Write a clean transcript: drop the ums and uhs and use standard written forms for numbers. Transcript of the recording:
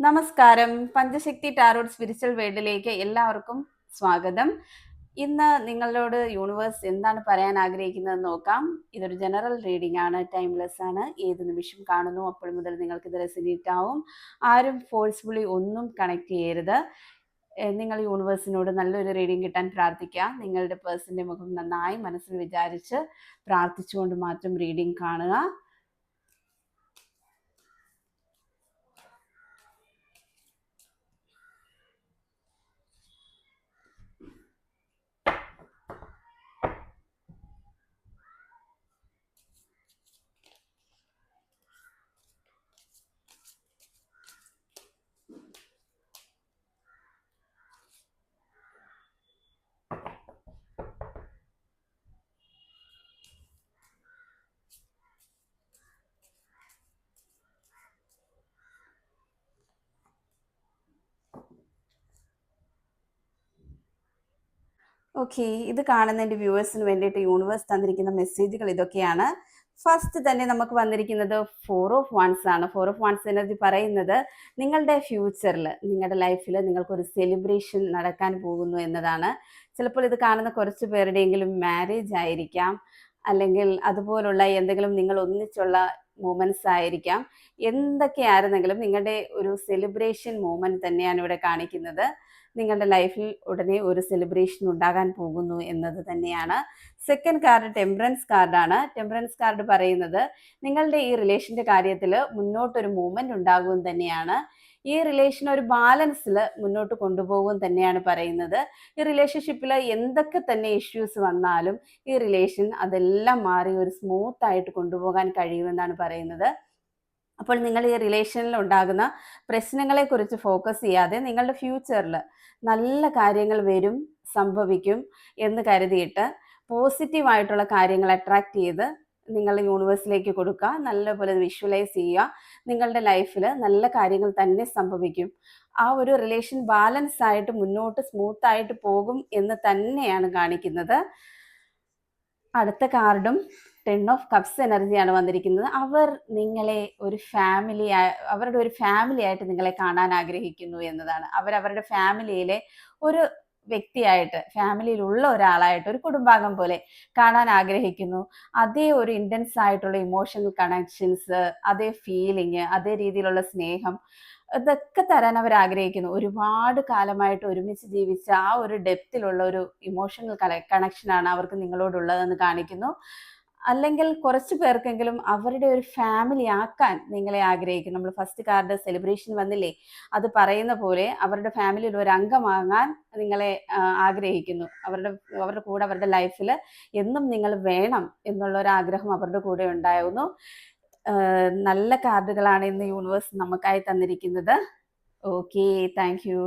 നമസ്കാരം. പഞ്ചശക്തി tarot spiritual വേൾഡിലേക്ക് എല്ലാവർക്കും സ്വാഗതം. ഇന്ന് നിങ്ങളോട് യൂണിവേഴ്സ് എന്താണ് പറയാൻ ആഗ്രഹിക്കുന്നതെന്ന് നോക്കാം. ഇതൊരു ജനറൽ റീഡിംഗ് ആണ്, ടൈംലെസ് ആണ്. ഏത് നിമിഷം കാണുന്നു അപ്പോൾ മുതൽ നിങ്ങൾക്ക് ഇത് റെസിനേറ്റ് ആവും. ആരും ഫോഴ്സ്ഫുള്ളി ഒന്നും കണക്ട് ചെയ്യരുത്. നിങ്ങൾ യൂണിവേഴ്സിനോട് നല്ലൊരു റീഡിംഗ് കിട്ടാൻ പ്രാർത്ഥിക്കുക. നിങ്ങളുടെ പേഴ്സന്റെ മുഖം നന്നായി മനസ്സിൽ വിചാരിച്ച് പ്രാർത്ഥിച്ചുകൊണ്ട് മാത്രം റീഡിംഗ് കാണുക. ഓക്കെ, ഇത് കാണുന്ന എൻ്റെ വ്യൂവേഴ്സിന് വേണ്ടിയിട്ട് യൂണിവേഴ്സ് തന്നിരിക്കുന്ന മെസ്സേജുകൾ ഇതൊക്കെയാണ്. ഫസ്റ്റ് തന്നെ നമുക്ക് വന്നിരിക്കുന്നത് 4 ഓഫ് വൺസ് ആണ്. 4 ഓഫ് വൺസ് എനർജി പറയുന്നത് നിങ്ങളുടെ ഫ്യൂച്ചറിൽ, നിങ്ങളുടെ ലൈഫിൽ നിങ്ങൾക്കൊരു സെലിബ്രേഷൻ നടക്കാൻ പോകുന്നു എന്നതാണ്. ചിലപ്പോൾ ഇത് കാണുന്ന കുറച്ച് പേരുടെയെങ്കിലും മാരേജ് ആയിരിക്കാം, അല്ലെങ്കിൽ അതുപോലുള്ള എന്തെങ്കിലും നിങ്ങൾ ഒന്നിച്ചുള്ള മൂമെന്റ്സ് ആയിരിക്കാം. എന്തൊക്കെയായിരുന്നെങ്കിലും നിങ്ങളുടെ ഒരു സെലിബ്രേഷൻ മൂമെന്റ് തന്നെയാണ് ഇവിടെ കാണിക്കുന്നത്. നിങ്ങളുടെ ലൈഫിൽ ഉടനെ ഒരു സെലിബ്രേഷൻ ഉണ്ടാകാൻ പോകുന്നു എന്നത് തന്നെയാണ്. സെക്കൻഡ് കാർഡ് ടെമ്പറൻസ് കാർഡാണ്. ടെമ്പറൻസ് കാർഡ് പറയുന്നത് നിങ്ങളുടെ ഈ റിലേഷന്റെ കാര്യത്തിൽ മുന്നോട്ടൊരു മൂവ്മെന്റ് ഉണ്ടാകും തന്നെയാണ്. ഈ റിലേഷൻ ഒരു ബാലൻസിൽ മുന്നോട്ട് കൊണ്ടുപോകും തന്നെയാണ് പറയുന്നത്. ഈ റിലേഷൻഷിപ്പിൽ എന്തൊക്കെ തന്നെ ഇഷ്യൂസ് വന്നാലും ഈ റിലേഷൻ അതെല്ലാം മാറി ഒരു സ്മൂത്ത് ആയിട്ട് കൊണ്ടുപോകാൻ കഴിയുമെന്നാണ് പറയുന്നത്. അപ്പോൾ നിങ്ങൾ ഈ റിലേഷനിൽ ഉണ്ടാകുന്ന പ്രശ്നങ്ങളെ കുറിച്ച് ഫോക്കസ് ചെയ്യാതെ നിങ്ങളുടെ ഫ്യൂച്ചറിൽ നല്ല കാര്യങ്ങൾ വരും, സംഭവിക്കും എന്ന് കരുതിയിട്ട് പോസിറ്റീവായിട്ടുള്ള കാര്യങ്ങൾ അട്രാക്ട് ചെയ്ത് നിങ്ങൾ യൂണിവേഴ്സിലേക്ക് കൊടുക്കുക. നല്ലപോലെ വിഷ്വലൈസ് ചെയ്യുക. നിങ്ങളുടെ ലൈഫിൽ നല്ല കാര്യങ്ങൾ തന്നെ സംഭവിക്കും. ആ ഒരു റിലേഷൻ ബാലൻസ് ആയിട്ട് മുന്നോട്ട് സ്മൂത്ത് ആയിട്ട് പോകും എന്ന് തന്നെയാണ് കാണിക്കുന്നത്. അടുത്ത കാർഡും 10 ഓഫ് കപ്സ് എനർജിയാണ് വന്നിരിക്കുന്നത്. അവർ നിങ്ങളെ ഒരു ഫാമിലി, അവരുടെ ഒരു ഫാമിലി ആയിട്ട് നിങ്ങളെ കാണാൻ ആഗ്രഹിക്കുന്നു എന്നതാണ്. അവരവരുടെ ഫാമിലിയിലെ ഒരു വ്യക്തിയായിട്ട്, ഫാമിലിയിലുള്ള ഒരാളായിട്ട്, ഒരു കുടുംബാംഗം പോലെ കാണാൻ ആഗ്രഹിക്കുന്നു. അതേ ഒരു ഇൻറ്റൻസ് ആയിട്ടുള്ള ഇമോഷണൽ കണക്ഷൻസ്, അതേ ഫീലിംഗ്, അതേ രീതിയിലുള്ള സ്നേഹം, ഇതൊക്കെ തരാൻ അവർ ആഗ്രഹിക്കുന്നു. ഒരുപാട് കാലമായിട്ട് ഒരുമിച്ച് ജീവിച്ച ആ ഒരു ഡെപ്തിലുള്ള ഒരു ഇമോഷണൽ കണക്ഷനാണ് അവർക്ക് നിങ്ങളോടുള്ളതെന്ന് കാണിക്കുന്നു. അല്ലെങ്കിൽ കുറച്ച് പേർക്കെങ്കിലും അവരുടെ ഒരു ഫാമിലി ആക്കാൻ നിങ്ങളെ ആഗ്രഹിക്കും. നമ്മൾ ഫസ്റ്റ് കാർഡ് സെലിബ്രേഷൻ വന്നില്ലേ, അത് പറയുന്ന പോലെ അവരുടെ ഫാമിലിയിൽ ഒരു അംഗമാകാൻ നിങ്ങളെ ആഗ്രഹിക്കുന്നു. അവരുടെ കൂടെ അവരുടെ ലൈഫിൽ എന്നും നിങ്ങൾ വേണം എന്നുള്ള ഒരു ആഗ്രഹം അവരുടെ കൂടെ ഉണ്ടായിരുന്നു. നല്ല കാർഡുകളാണ് ഇന്ന് യൂണിവേഴ്സ് നമുക്കായി തന്നിരിക്കുന്നത്. Okay, thank you.